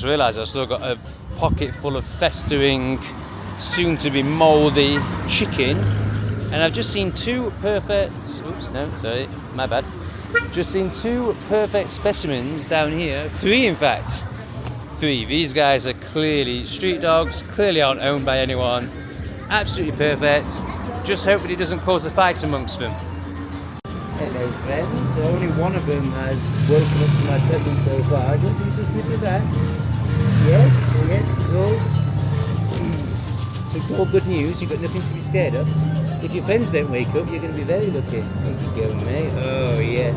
I realised I've still got a pocket full of festering, soon to be mouldy chicken, and I've just seen two perfect, oops, no, sorry, my bad. Just seen two perfect specimens down here, three in fact. Three. These guys are clearly street dogs, clearly aren't owned by anyone. Absolutely perfect. Just hoping it doesn't cause a fight amongst them. Hello friends, so only one of them has woken up to my presence so far. Do you want to sniff at that? Yes, it's all good news. You've got nothing to be scared of. If your friends don't wake up, you're going to be very lucky. Thank you, go, mate. Oh yes.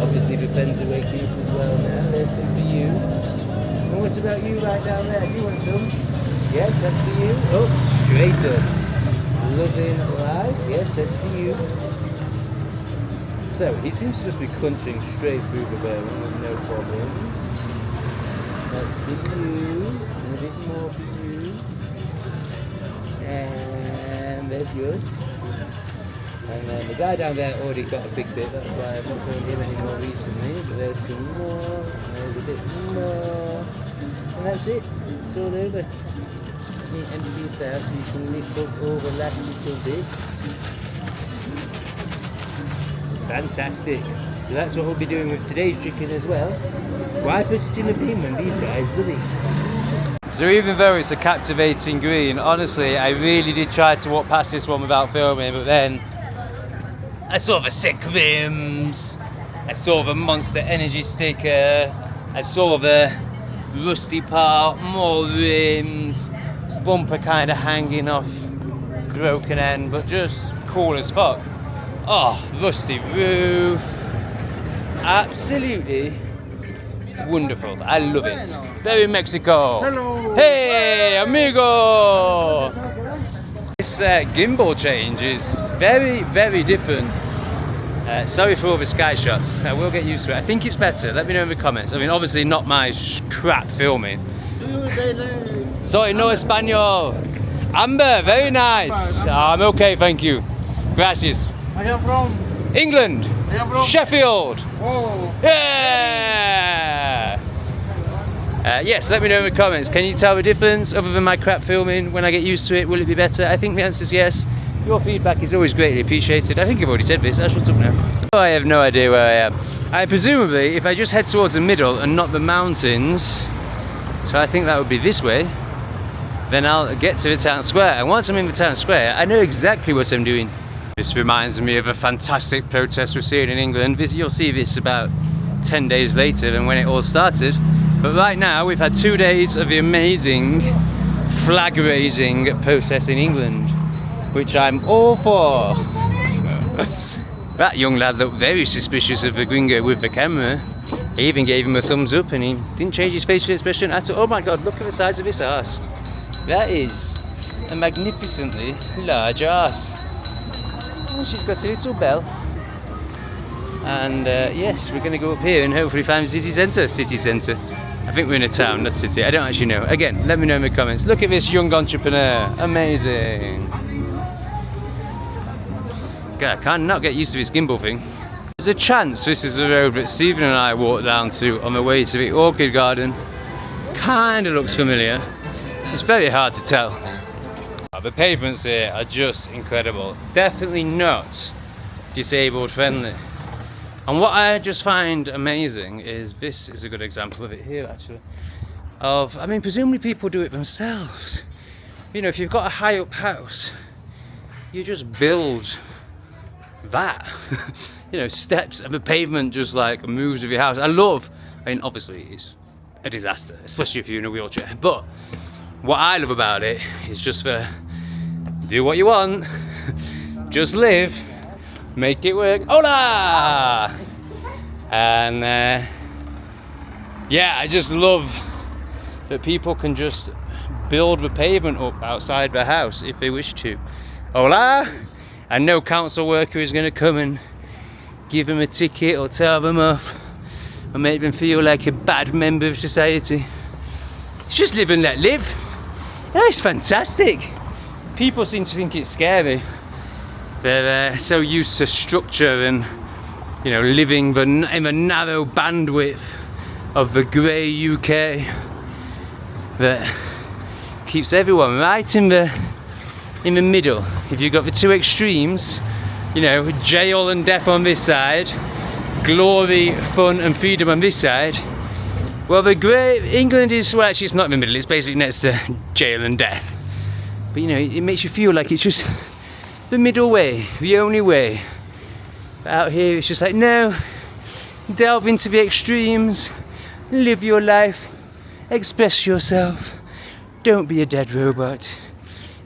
Obviously the friends are waking up as well now. There's some for you. And what about you right down there? Do you want some? Yes, that's for you. Oh, straight up. Loving life. Yes, that's for you. So, he seems to just be crunching straight through the bone with no problems. That's for you. And a bit more for you. And there's yours. And then the guy down there already got a big bit, that's why I haven't shown him any more recently. But there's some more, and there's a bit more. And that's it. It's all over. Let me empty this out so you can lift up all the last little bits. Fantastic. So that's what we'll be doing with today's chicken as well. Why put it in the bin when these guys will eat? So even though it's a captivating green, honestly, I really did try to walk past this one without filming, but then I saw the sick rims, I saw the Monster Energy sticker, I saw the rusty part, more rims, bumper kind of hanging off, broken end, but just cool as fuck. Oh, rusty roof, absolutely wonderful. I love it. Very Mexico. Hello. Hey, amigo. This gimbal change is very, very different. Sorry for all the sky shots. I will get used to it. I think it's better. Let me know in the comments. I mean, obviously not my crap filming. Soy no español. Amber, very nice. I'm okay, thank you. Gracias. I am from England. I am from Sheffield. Oh. Yeah. Yes, let me know in the comments. Can you tell the difference other than my crap filming? When I get used to it, will it be better? I think the answer is yes. Your feedback is always greatly appreciated. I think I've already said this. I shut up now. Oh, I have no idea where I am. I presumably, if I just head towards the middle and not the mountains, so I think that would be this way, then I'll get to the town square. And once I'm in the town square, I know exactly what I'm doing. This reminds me of a fantastic protest we're seeing in England. You'll see this about 10 days later than when it all started. But right now, we've had 2 days of the amazing flag-raising protest in England, which I'm all for. That young lad looked very suspicious of the gringo with the camera. He even gave him a thumbs up and he didn't change his facial expression at all. Oh my god, look at the size of his arse. That is a magnificently large arse. Oh, she's got a little bell. And yes, we're going to go up here and hopefully find the city centre. City centre. I think we're in a town, not a city. I don't actually know. Again, let me know in the comments. Look at this young entrepreneur. Amazing. God, I can't not get used to this gimbal thing. There's a chance this is the road that Stephen and I walked down to on the way to the orchid garden. Kind of looks familiar. It's very hard to tell. The pavements here are just incredible. Definitely not disabled friendly. And what I just find amazing is, this is a good example of it here actually. I mean, presumably people do it themselves. You know, if you've got a high up house, you just build that. You know, steps and the pavement just like moves with your house. I mean, obviously it's a disaster, especially if you're in a wheelchair. But what I love about it is just do what you want, just live, make it work. Hola! And yeah, I just love that people can just build the pavement up outside their house if they wish to. Hola! And no council worker is going to come and give them a ticket or tell them off or make them feel like a bad member of society. It's just live and let live. Yeah, it's fantastic. People seem to think it's scary. They're so used to structure and, you know, living in the narrow bandwidth of the grey UK. that keeps everyone right in the middle. If you've got the two extremes, you know, jail and death on this side, glory, fun and freedom on this side, well, the great England is, well, actually it's not in the middle, it's basically next to jail and death. But you know, it makes you feel like it's just the middle way, the only way. But out here it's just like, no, delve into the extremes, live your life, express yourself, don't be a dead robot.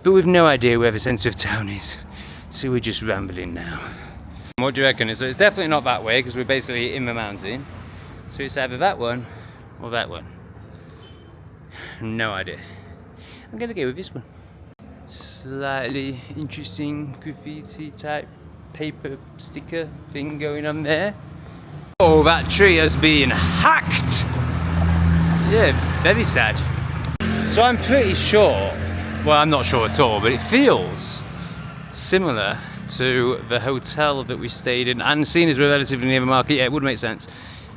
But we've no idea where the centre of town is, so we're just rambling now. What do you reckon? So it's definitely not that way, because we're basically in the mountain. So it's either that one or that one. No idea. I'm gonna go with this one. Slightly interesting graffiti type paper sticker thing going on there. Oh, that tree has been hacked! Yeah, very sad. So I'm pretty sure, well, I'm not sure at all, but it feels similar to the hotel that we stayed in, and seeing as we're relatively near the market, yeah, it would make sense.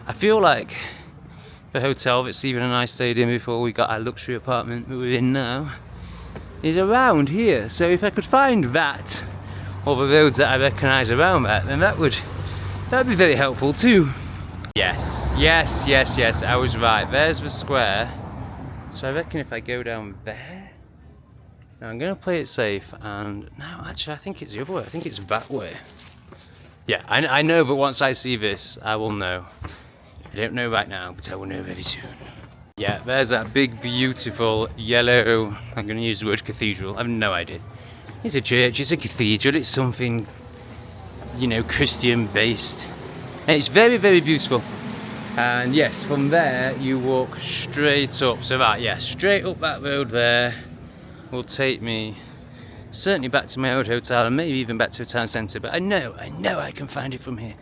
I feel like the hotel that Stephen and I stayed in before we got our luxury apartment that we're in now is around here. So if I could find that, or the roads that I recognise around that, then that would be very helpful too. Yes, I was right. There's the square. So I reckon if I go down there, now I'm going to play it safe, and no, actually I think it's the other way. I think it's that way. Yeah, I know, but once I see this, I will know. I don't know right now, but I will know very soon. Yeah, there's that big, beautiful, yellow, I'm going to use the word cathedral, I have no idea. It's a church, it's a cathedral, it's something, you know, Christian based. And it's very, very beautiful. And yes, from there you walk straight up, so that, yeah, straight up that road there will take me certainly back to my old hotel and maybe even back to the town centre, but I know I can find it from here.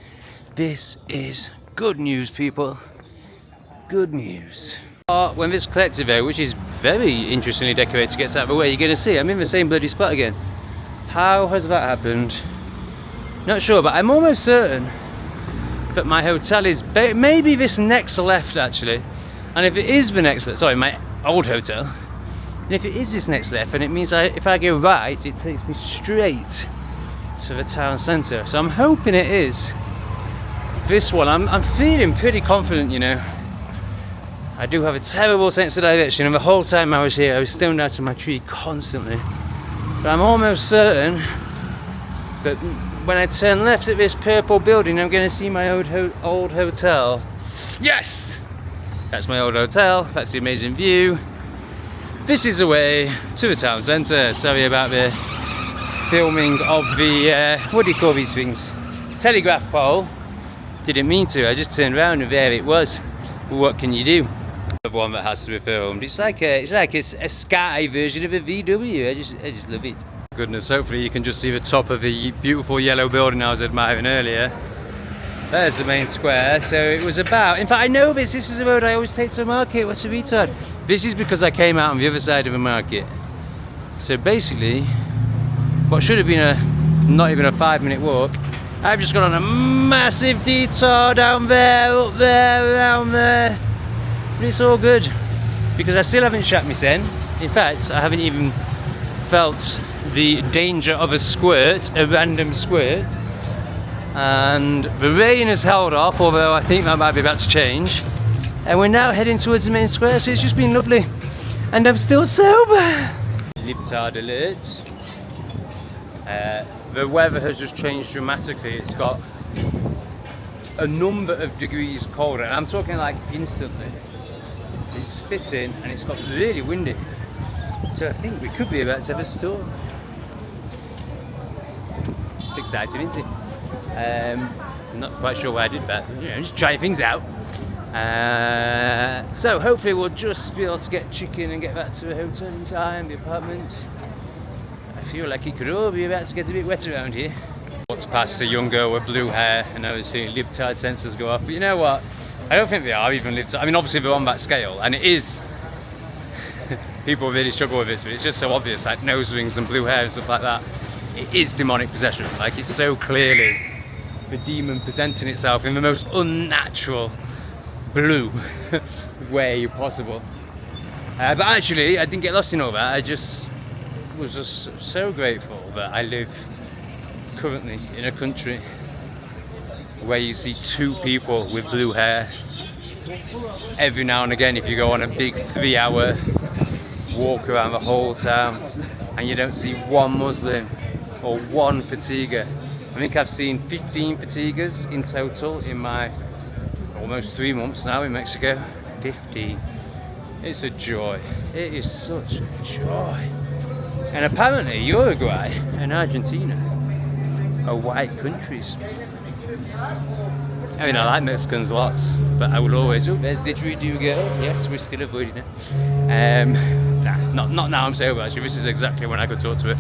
This is good news, people. Good news. When this collective area, which is very interestingly decorated, gets out of the way, you're going to see I'm in the same bloody spot again. How has that happened? Not sure, but I'm almost certain that my hotel is maybe this next left actually. And if it is the next left, sorry, my old hotel, and if it is this next left, and it means if I go right, it takes me straight to the town centre. So I'm hoping it is this one. I'm feeling pretty confident, you know. I do have a terrible sense of direction, and the whole time I was here I was stoned out of my tree constantly. But I'm almost certain that when I turn left at this purple building, I'm going to see my old hotel. Yes! That's my old hotel, that's the amazing view. This is the way to the town centre. Sorry about the filming of the, what do you call these things? Telegraph pole. Didn't mean to, I just turned around and there it was. Well, what can you do? The one that has to be filmed. It's like a sky version of a VW. I just love it. Goodness, hopefully you can just see the top of the beautiful yellow building I was admiring earlier. There's the main square. So it was about, in fact I know this is the road I always take to the market. What's a retard? This is because I came out on the other side of the market. So basically, what should have been not even a 5-minute walk, I've just gone on a massive detour down there, up there, around there. But it's all good, because I still haven't shat my sen. In fact, I haven't even felt the danger of a random squirt. And the rain has held off, although I think that might be about to change. And we're now heading towards the main square, so it's just been lovely. And I'm still sober. Libtard alert. The weather has just changed dramatically. It's got a number of degrees colder, and I'm talking like instantly. It's spitting and it's got really windy. So I think we could be about to have a storm. It's exciting, isn't it? I'm not quite sure why I did that, but, you know, just trying things out. So hopefully we'll just be able to get chicken and get back to the hotel in time, the apartment. I feel like it could all be about to get a bit wet around here. Walked past a young girl with blue hair and I was seeing libtard sensors go off, but you know what? I don't think they are even libtard. I mean, obviously they're on that scale, and it is. People really struggle with this, but it's just so obvious, like nose rings and blue hair and stuff like that. It is demonic possession. Like, it's so clearly the demon presenting itself in the most unnatural blue way possible. But actually, I didn't get lost in all that. I just was just so grateful that I live currently in a country where you see 2 people with blue hair every now and again. If you go on a big 3-hour walk around the whole town and you don't see 1 Muslim or 1 fatiguer. I think I've seen 15 fatiguers in total in my almost 3 months now in Mexico. 15. It's a joy. It is such a joy. And apparently Uruguay and Argentina are white countries. I mean, I like Mexicans lots, but I would always, oh, there's didgeridoo girl. Yes, we're still avoiding her. Not now I'm sober actually. This is exactly when I could talk to her.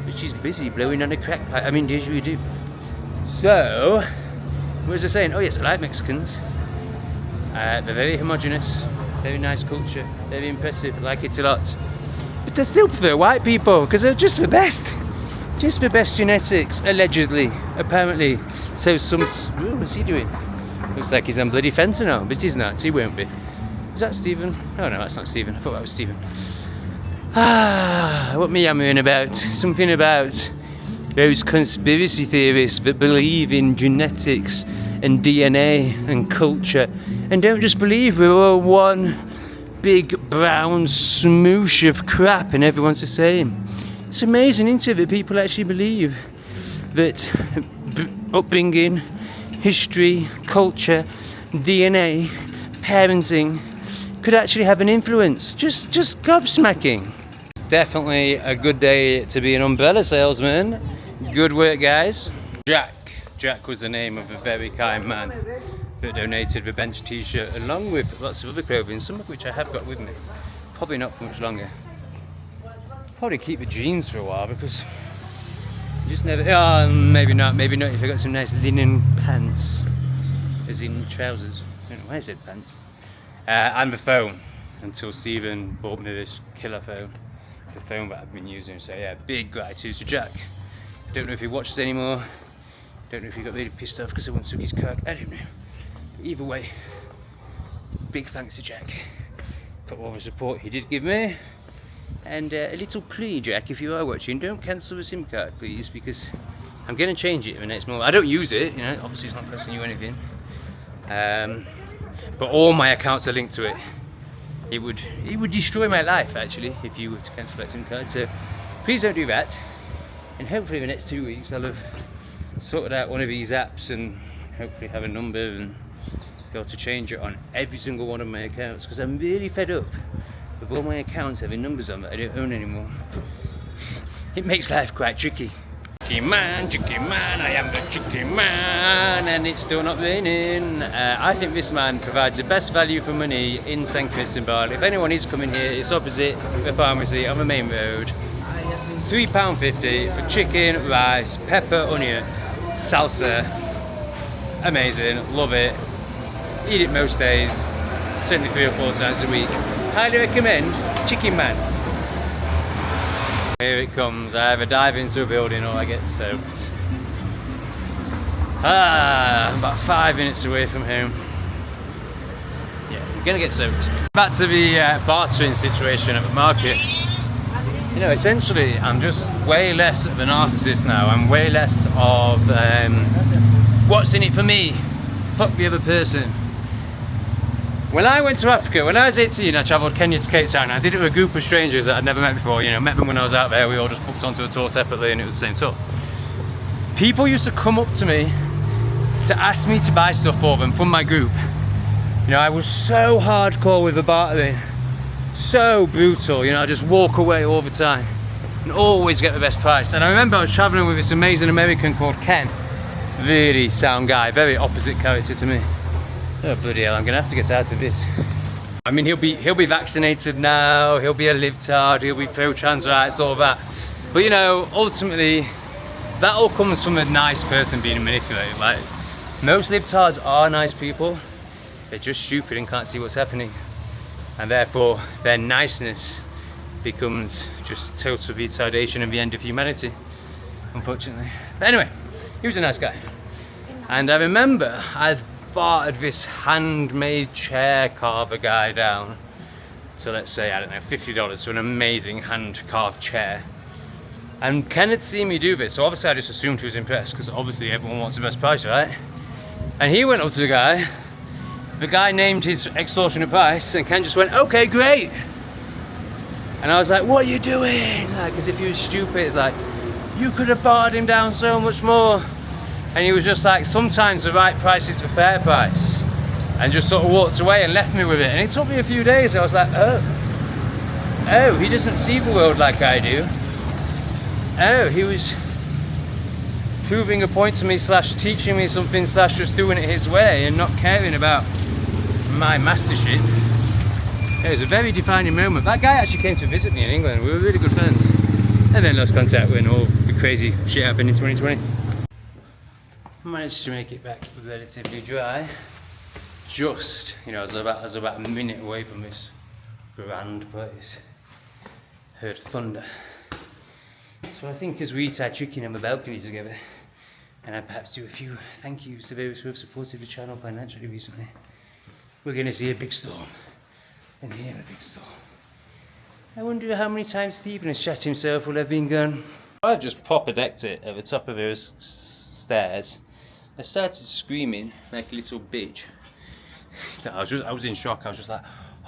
But she's busy blowing on a crack pipe. I mean, didgeridoo. So, what was I saying? Oh yes, I like Mexicans. They're very homogenous, very nice culture, very impressive, I like it a lot. But I still prefer white people, because they're just the best. Just the best genetics, allegedly, apparently. So some, ooh, what's he doing? Looks like he's on bloody fentanyl, but he's not, he won't be. Is that Stephen? Oh no, that's not Stephen, I thought that was Stephen. What me yammering about? Something about those conspiracy theorists that believe in genetics and DNA and culture, and don't just believe we're all one big brown smoosh of crap and everyone's the same. It's amazing, isn't it, that people actually believe that upbringing, history, culture, DNA, parenting could actually have an influence. Just gobsmacking. It's definitely a good day to be an umbrella salesman. Good work, guys. Jack was the name of a very kind man that donated the bench t-shirt along with lots of other clothing, some of which I have got with me. Probably not for much longer. Probably keep the jeans for a while because you just never, oh, maybe not if I got some nice linen pants, as in trousers. I don't know why I said pants. And the phone, until Stephen bought me this killer phone, the phone that I've been using. So yeah, big gratitude to Jack. Don't know if he watches anymore. Don't know if he got really pissed off because I once took his cock. I don't know. But either way, big thanks to Jack for all the support he did give me. And a little plea, Jack, if you are watching, don't cancel the SIM card, please, because I'm going to change it in the next month. I don't use it, you know, obviously it's not costing you anything. But all my accounts are linked to it. It would destroy my life, actually, if you were to cancel that SIM card. So please don't do that. And hopefully in the next 2 weeks I'll have sorted out one of these apps and hopefully have a number and be able to change it on every single one of my accounts, because I'm really fed up with all my accounts having numbers on that I don't own anymore. It makes life quite tricky. Chicky man, I am the chicky man, and it's still not raining. I think this man provides the best value for money in San Cristobal. If anyone is coming here, it's opposite the pharmacy on the main road. £3.50 for chicken, rice, pepper, onion, salsa. Amazing, love it. Eat it most days, certainly 3 or 4 times a week. Highly recommend Chicken Man. Here it comes. I either dive into a building or I get soaked. I'm about 5 minutes away from home. Yeah, I'm gonna get soaked. Back to the bartering situation at the market. You know, essentially, I'm just way less of a narcissist now. I'm way less of what's in it for me? Fuck the other person. When I went to Africa, when I was 18, I travelled Kenya to Cape Town. I did it with a group of strangers that I'd never met before. You know, met them when I was out there. We all just booked onto a tour separately and it was the same tour. People used to come up to me to ask me to buy stuff for them from my group. You know, I was so hardcore with the bartering. So brutal, you know, I just walk away all the time and always get the best price. And I remember I was travelling with this amazing American called Ken. Really sound guy, very opposite character to me. Oh bloody hell, I'm gonna have to get out of this. I mean, he'll be vaccinated now, he'll be a libtard, he'll be pro-trans rights, all that. But you know, ultimately, that all comes from a nice person being manipulated. Like, most libtards are nice people, they're just stupid and can't see what's happening. And therefore, their niceness becomes just total retardation and the end of humanity, unfortunately. But anyway, he was a nice guy. And I remember I'd bartered this handmade chair carver guy down So let's say, I don't know, $50 for an amazing hand-carved chair. And Ken had seen me do this, so obviously I just assumed he was impressed, because obviously everyone wants the best price, right? And he went up to the guy named his extortionate price, and Ken just went, okay, great. And I was like, what are you doing? Like, as if he was stupid, like, you could have bartered him down so much more. And he was just like, sometimes the right price is the fair price. And just sort of walked away and left me with it. And it took me a few days. I was like, oh, he doesn't see the world like I do. Oh, he was proving a point to me, slash teaching me something, slash just doing it his way and not caring about my mastership. It was a very defining moment. That guy actually came to visit me in England. We were really good friends. And then lost contact when all the crazy shit happened in 2020. Managed to make it back relatively dry. Just, you know, I was about a minute away from this grand place. Heard thunder. So I think as we eat our chicken on the balcony together, and I perhaps do a few thank yous to those who have supported the channel financially recently, we're going to see a big storm. And hear a big storm. I wonder how many times Stephen has shot himself while I've been gone. I just proper decked it at the top of those stairs. I started screaming like a little bitch. I was in shock. I was just like,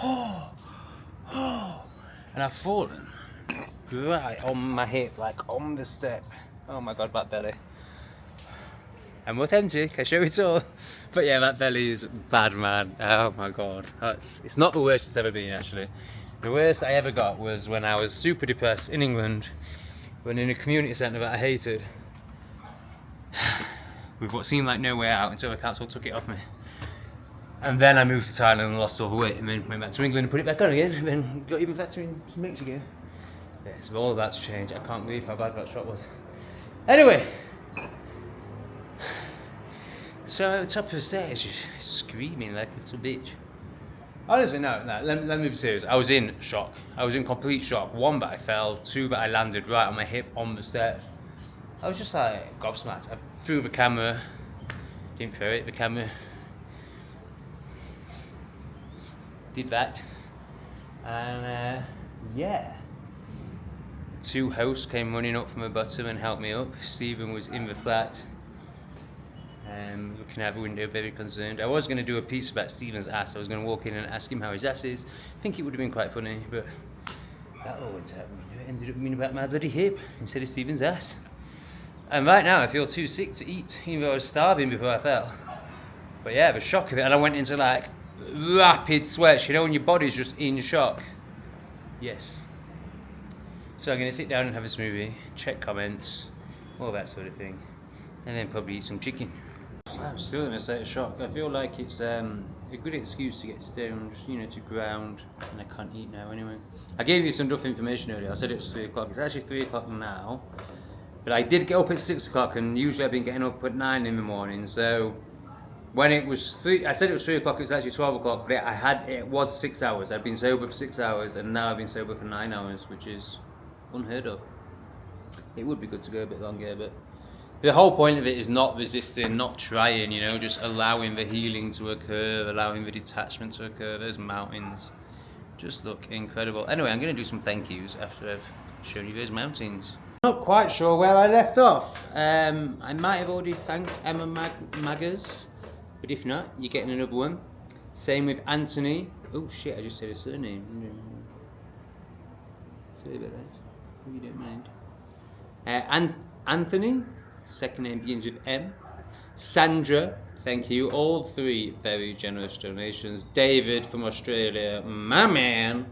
oh, and I've fallen right on my hip, like on the step. Oh my god, that belly. I'm authentic, I show it all. But yeah, that belly is bad, man. Oh my god. It's not the worst it's ever been, actually. The worst I ever got was when I was super depressed in England, when in a community centre that I hated, with what seemed like no way out until the council took it off me. And then I moved to Thailand and lost all the weight, and then went back to England and put it back on again, and then got even fatter in some weeks ago. Yeah, so all of that's changed. I can't believe how bad that shot was. Anyway, so at the top of the stairs, just screaming like a little bitch. Honestly, no, let me be serious. I was in shock. I was in complete shock. One, that I fell. Two, that I landed right on my hip on the stairs. I was just like gobsmacked. I threw the camera. Didn't throw it, the camera. Did that. And yeah. Two hosts came running up from the bottom and helped me up. Stephen was in the flat. Looking out the window, very concerned. I was going to do a piece about Stephen's ass. I was going to walk in and ask him how his ass is. I think it would have been quite funny, but that all went out the window. It ended up being about my bloody hip instead of Stephen's ass. And right now I feel too sick to eat, even though I was starving before I fell. But yeah, the shock of it, and I went into like rapid sweats, you know, when your body's just in shock. Yes. So I'm going to sit down and have a smoothie, check comments, all that sort of thing, and then probably eat some chicken. I'm still in a state of shock. I feel like it's a good excuse to get stoned, you know, to ground, and I can't eat now anyway. I gave you some rough information earlier. I said it was 3 o'clock. It's actually 3 o'clock now, but I did get up at 6 o'clock, and usually I've been getting up at 9 in the morning. So when it was 3, I said it was 3 o'clock. It was actually 12 o'clock, but it was 6 hours. I'd been sober for 6 hours, and now I've been sober for 9 hours, which is unheard of. It would be good to go a bit longer, but the whole point of it is not resisting, not trying, you know, just allowing the healing to occur, allowing the detachment to occur. Those mountains just look incredible. Anyway, I'm going to do some thank yous after I've shown you those mountains. Not quite sure where I left off. I might have already thanked Emma Maggers, but if not, you're getting another one. Same with Anthony. Oh shit, I just said his surname. Sorry about that. Hope you don't mind. And Anthony, second name begins with M. Sandra, thank you. All 3 very generous donations. David from Australia, my man.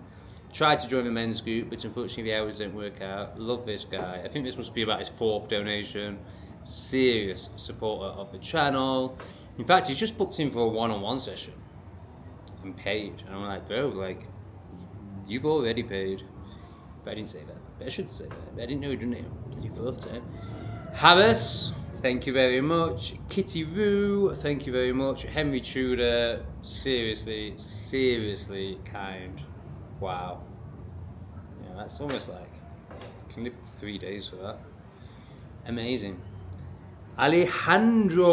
Tried to join the men's group, but unfortunately the hours didn't work out. Love this guy. I think this must be about his 4th donation. Serious supporter of the channel. In fact, he's just booked in for a one-on-one session and paid. And I'm like, bro, like, you've already paid. But I didn't say that. But I should say that. But I didn't know he didn't it. It's your 4th time. Harris, thank you very much. Kitty Roo, thank you very much. Henry Tudor, seriously kind. Wow. Yeah, that's almost like, I can live 3 days for that. Amazing. Alejandro.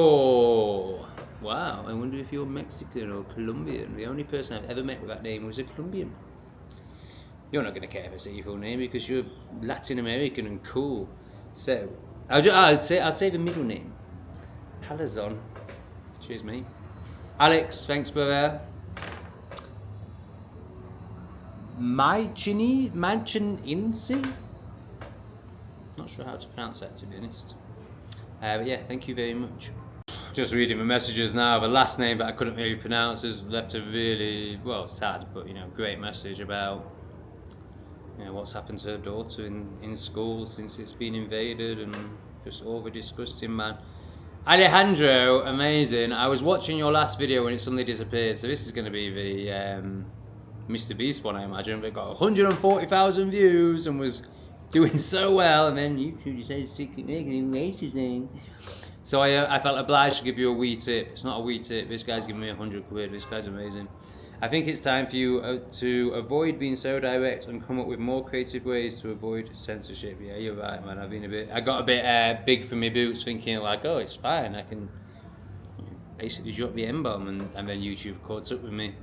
Wow, I wonder if you're Mexican or Colombian. The only person I've ever met with that name was a Colombian. You're not going to care if I say your full name because you're Latin American and cool. So, I'll say the middle name. Palazon. Cheers, mate. Alex, thanks, brother. Manchininsi? Not sure how to pronounce that, to be honest. But yeah, thank you very much. Just reading my messages now. The last name that I couldn't really pronounce has left a really, well, sad, but great message about what's happened to her daughter in school since it's been invaded, and just over disgusting, man. Alejandro, amazing. I was watching your last video when it suddenly disappeared, so this is going to be the Mr. Beast one, I imagine. But it got 140,000 views and was doing so well, and then YouTube decided to make it racism. So I felt obliged to give you a wee tip. It's not a wee tip. This guy's giving me 100 quid. This guy's amazing. I think it's time for you to avoid being so direct and come up with more creative ways to avoid censorship. Yeah, you're right, man. I got a bit big for my boots, thinking like, oh, it's fine. I can basically drop the M-bomb, and then YouTube caught up with me.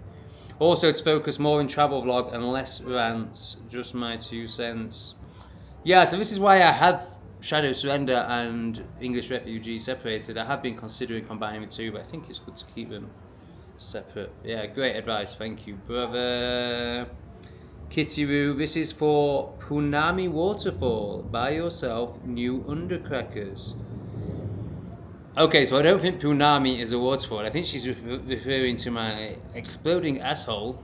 Also, to focus more on travel vlog and less rants. Just my 2 cents. Yeah, so this is why I have Shadow Surrender and English Refugee separated. I have been considering combining the two, but I think it's good to keep them separate. Yeah, great advice. Thank you, brother. Kitty-roo, this is for Punami Waterfall. Buy yourself new undercrackers. Okay, so I don't think Punami is a waterfall. I think she's referring to my exploding asshole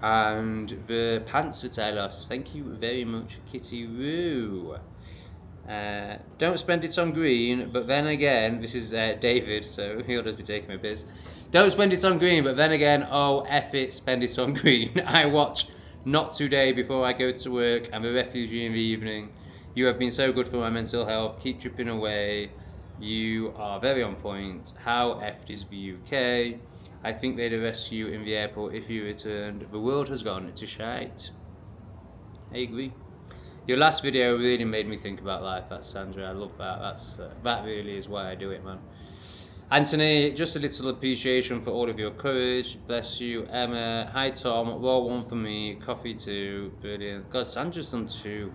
and the pants that I lost. Thank you very much, Kitty-roo. Don't spend it on green, but then again, this is David, so he'll just be taking my piss. Don't spend it on green, but then again, oh, F it, spend it on green. I watch Not Today before I go to work. I'm a refugee in the evening. You have been so good for my mental health. Keep dripping away. You are very on point. How effed is the UK? I think they'd arrest you in the airport if you returned. The world has gone to shite. I agree. Your last video really made me think about life. That's Sandra. I love that. That really is why I do it, man. Anthony, just a little appreciation for all of your courage. Bless you. Emma, hi Tom. Raw 1 for me. Coffee 2. Brilliant. God, Sandra's done two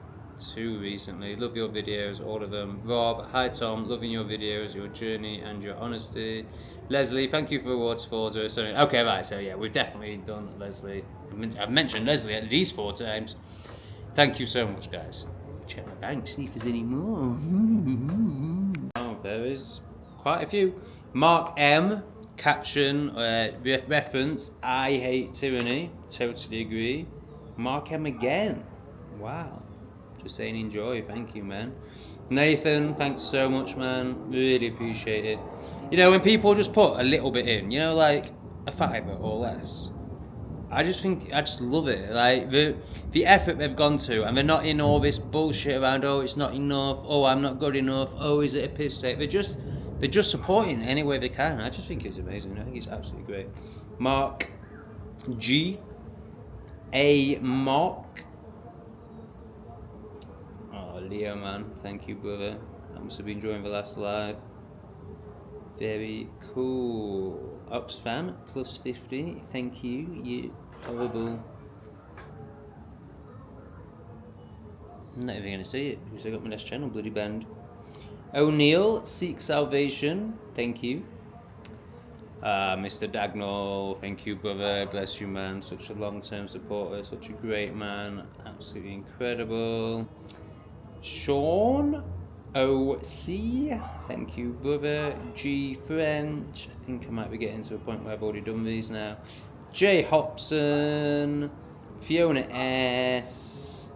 recently. Love your videos, all of them. Rob, hi Tom. Loving your videos, your journey and your honesty. Leslie, thank you for the waterfalls. Okay, right. So yeah, we've definitely done Leslie. I've mentioned Leslie at least 4 times. Thank you so much, guys. Check my bank, see if there's any more. Oh, there is quite a few. Mark M, caption, reference, I hate tyranny. Totally agree. Mark M again. Wow. Just saying enjoy. Thank you, man. Nathan, thanks so much, man. Really appreciate it. When people just put a little bit in, like a £5 or less. I just love it. Like the effort they've gone to, and they're not in all this bullshit around. Oh, it's not enough. Oh, I'm not good enough. Oh, is it a piss take? They're just supporting any way they can. I just think it's amazing. I think it's absolutely great. Mark G. A. Mark. Oh, Leo, man. Thank you, brother. I must have been enjoying the last live. Very cool. Oxfam plus 50. Thank you. You horrible. I'm not even going to say it because I got my last channel bloody banned. O'Neill, seek salvation. Thank you. Mr. Dagnall, thank you, brother. Bless you, man. Such a long-term supporter, such a great man. Absolutely incredible. Sean OC, thank you, brother. G French, I think I might be getting to a point where I've already done these now. J Hobson, Fiona S,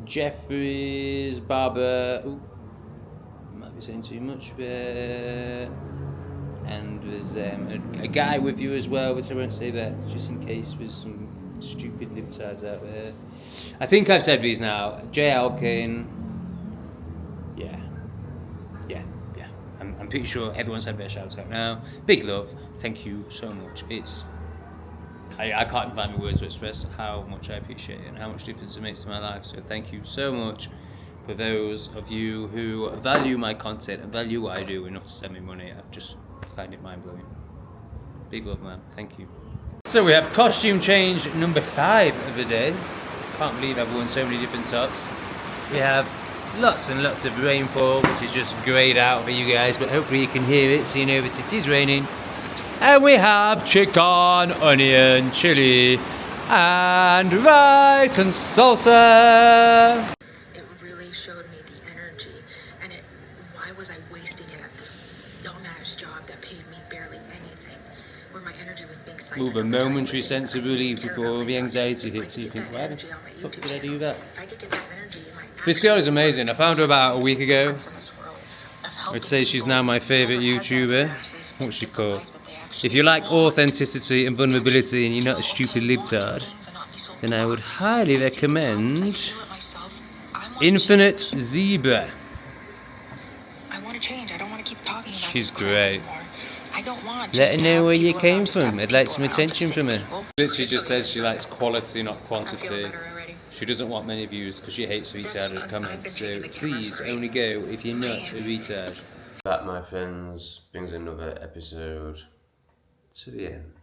Jeffries, Barbara. Ooh, might be saying too much there. And there's a guy with you as well, which I won't say that just in case there's some stupid libtards out there. I think I've said these now. J Alkin. Yeah. I'm pretty sure everyone's had their shout out now. Big love. Thank you so much. I can't even find my words to express how much I appreciate it and how much difference it makes to my life. So thank you so much for those of you who value my content and value what I do enough to send me money. I just find it mind blowing. Big love, man. Thank you. So we have costume change number 5 of the day. Can't believe I've worn so many different tops. We have lots and lots of rainfall, which is just greyed out for you guys, but hopefully you can hear it so you know that it is raining. And we have chicken, onion, chili, and rice and salsa. It really showed me the energy, and why was I wasting it at this dumbass job that paid me barely anything, where my energy was being siphoned. Move a momentary sense of relief before the anxiety hits you. Think, why the fuck did I do that? This girl is amazing. I found her about a week ago. I'd say she's now my favourite YouTuber. What's she called? If you like authenticity and vulnerability and you're not a stupid libtard, then I would highly recommend Infinite Zebra. I want to change. I don't want to keep talking about She's great. I don't want. Let her know where you came from. I'd like some attention from her. Literally just says she likes quality, not quantity. She doesn't want many views because she hates retarded comments. So please only go if you're not a retard. That, my friends, brings another episode to the end.